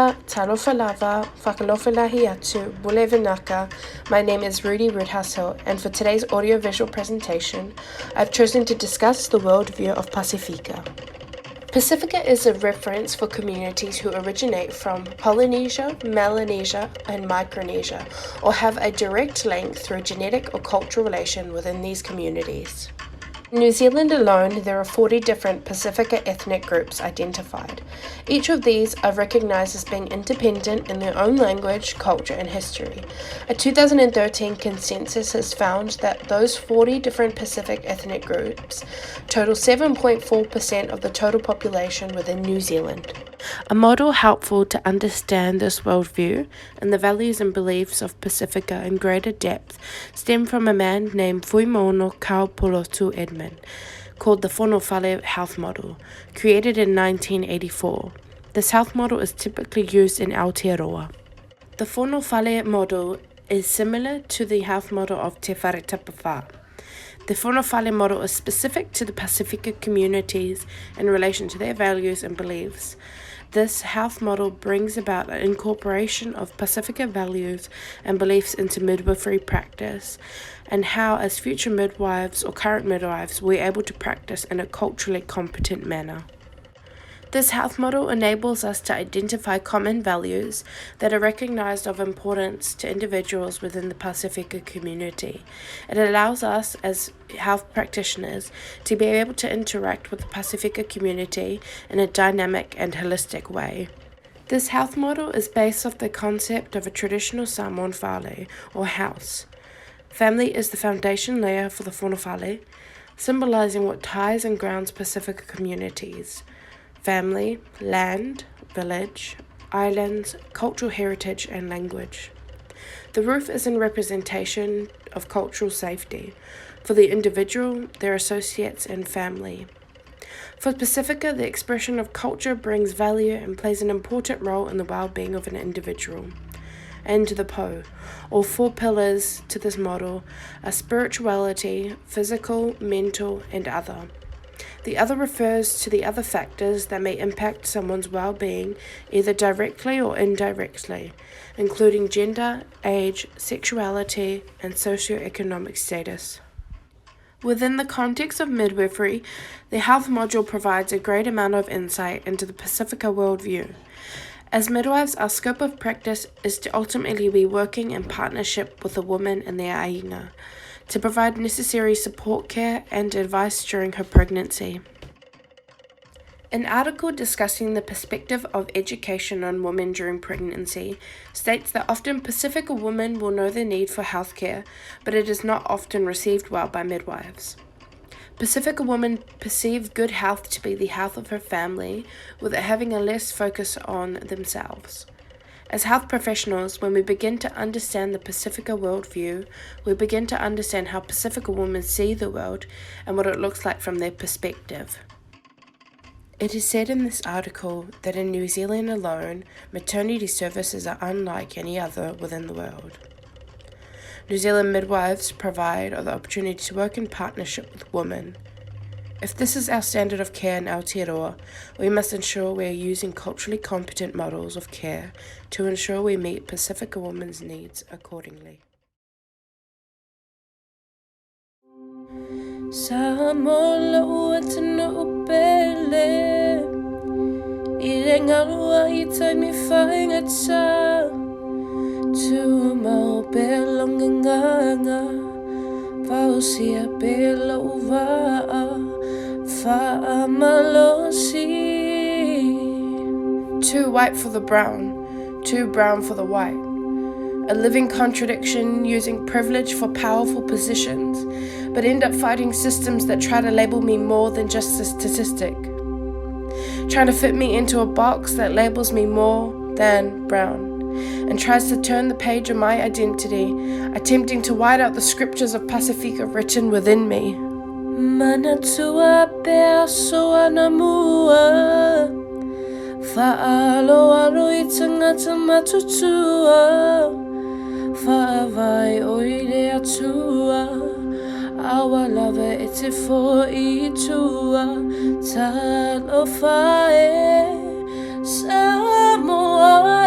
Aloha, talofa lava, whakalofalahi atu, bule vinaka. My name is Rudi Rudhassel, and for today's audiovisual presentation, I've chosen to discuss the worldview of Pacifica. Pacifica is a reference for communities who originate from Polynesia, Melanesia, and Micronesia, or have a direct link through a genetic or cultural relation within these communities. In New Zealand alone, there are 40 different Pacifica ethnic groups identified. Each of these are recognized as being independent in their own language, culture, and history. A 2013 consensus has found that those 40 different Pacific ethnic groups total 7.4% of the total population within New Zealand. A model helpful to understand this worldview and the values and beliefs of Pacifica in greater depth stem from a man named Fuimono Kaupolotu Edmund, called the Whanowhale Health Model, created in 1984. This health model is typically used in Aotearoa. The Whanowhale model is similar to the health model of Te Wharetapawha. The Whanowhale model is specific to the Pacifica communities in relation to their values and beliefs. This health model brings about an incorporation of Pacifica values and beliefs into midwifery practice, and how, as future midwives or current midwives, we're able to practice in a culturally competent manner. This health model enables us to identify common values that are recognized of importance to individuals within the Pacifica community. It allows us as health practitioners to be able to interact with the Pacifica community in a dynamic and holistic way. This health model is based off the concept of a traditional Samoan whale, or house. Family is the foundation layer for the Whanowhale, symbolizing what ties and grounds Pacifica communities. Family, land, village, islands, cultural heritage, and language. The roof is in representation of cultural safety for the individual, their associates, and family. For Pacifica, the expression of culture brings value and plays an important role in the well-being of an individual. And the Po, or four pillars to this model, are spirituality, physical, mental, and other. The other refers to the other factors that may impact someone's well-being either directly or indirectly, including gender, age, sexuality, and socioeconomic status. Within the context of midwifery, the health module provides a great amount of insight into the Pacifica worldview. As midwives, our scope of practice is to ultimately be working in partnership with the woman and their ainga, to provide necessary support care and advice during her pregnancy. An article discussing the perspective of education on women during pregnancy states that often Pacifica women will know the need for healthcare, but it is not often received well by midwives. Pacifica women perceive good health to be the health of her family, with it having a less focus on themselves. As health professionals, when we begin to understand the Pacifica worldview, we begin to understand how Pacifica women see the world and what it looks like from their perspective. It is said in this article that in New Zealand alone, maternity services are unlike any other within the world. New Zealand midwives provide the opportunity to work in partnership with women. If this is our standard of care in Aotearoa, we must ensure we are using culturally competent models of care to ensure we meet Pacifica women's needs accordingly. Samola uatana upele Irengalua ita mi whainga ta Tu mau belonganganga Pausia bela uvaa Whaamalosi Too white for the brown, too brown for the white. A living contradiction, using privilege for powerful positions, but end up fighting systems that try to label me more than just a statistic. Trying to fit me into a box that labels me more than brown, and tries to turn the page of my identity, attempting to white out the scriptures of Pacifica written within me. Manatua pea soa namua Fa'alo aro I tangata matutua Fa'avai oile atua Awa lava e te fo I tua Talo fae Samoa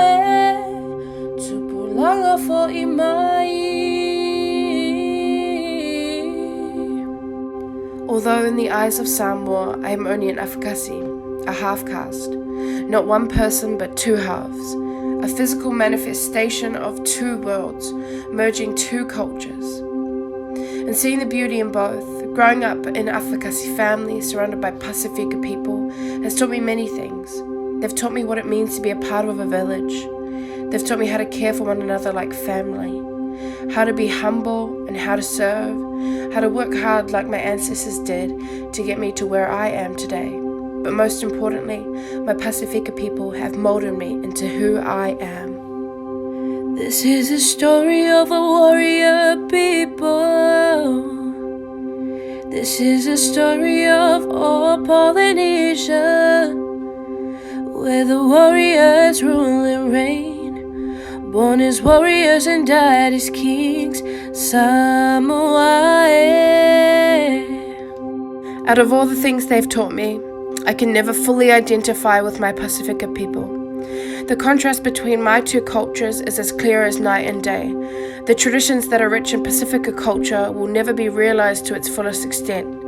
Although in the eyes of Samoa, I am only an Afakasi, a half-caste, not one person but two halves, a physical manifestation of two worlds, merging two cultures. And seeing the beauty in both, growing up in an Afakasi family surrounded by Pacifica people, has taught me many things. They've taught me what it means to be a part of a village. They've taught me how to care for one another like family, how to be humble and how to serve, how to work hard like my ancestors did to get me to where I am today. But most importantly, my Pacifica people have molded me into who I am. This is a story of a warrior people. This is a story of all Polynesia, where the warriors rule and reign, born as warriors and died as kings. Samoa. Out of all the things they've taught me, I can never fully identify with my Pacifica people. The contrast between my two cultures is as clear as night and day. The traditions that are rich in Pacifica culture will never be realized to its fullest extent.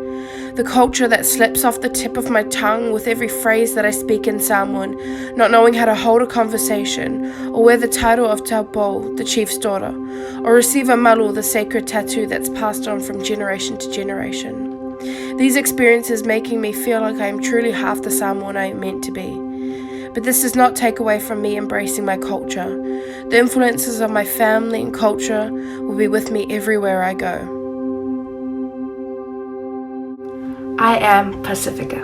The culture that slips off the tip of my tongue with every phrase that I speak in Samoan, not knowing how to hold a conversation, or wear the title of Taupo, the chief's daughter, or receive a malu, the sacred tattoo that's passed on from generation to generation. These experiences making me feel like I am truly half the Samoan I am meant to be. But this does not take away from me embracing my culture. The influences of my family and culture will be with me everywhere I go. I am Pacifica.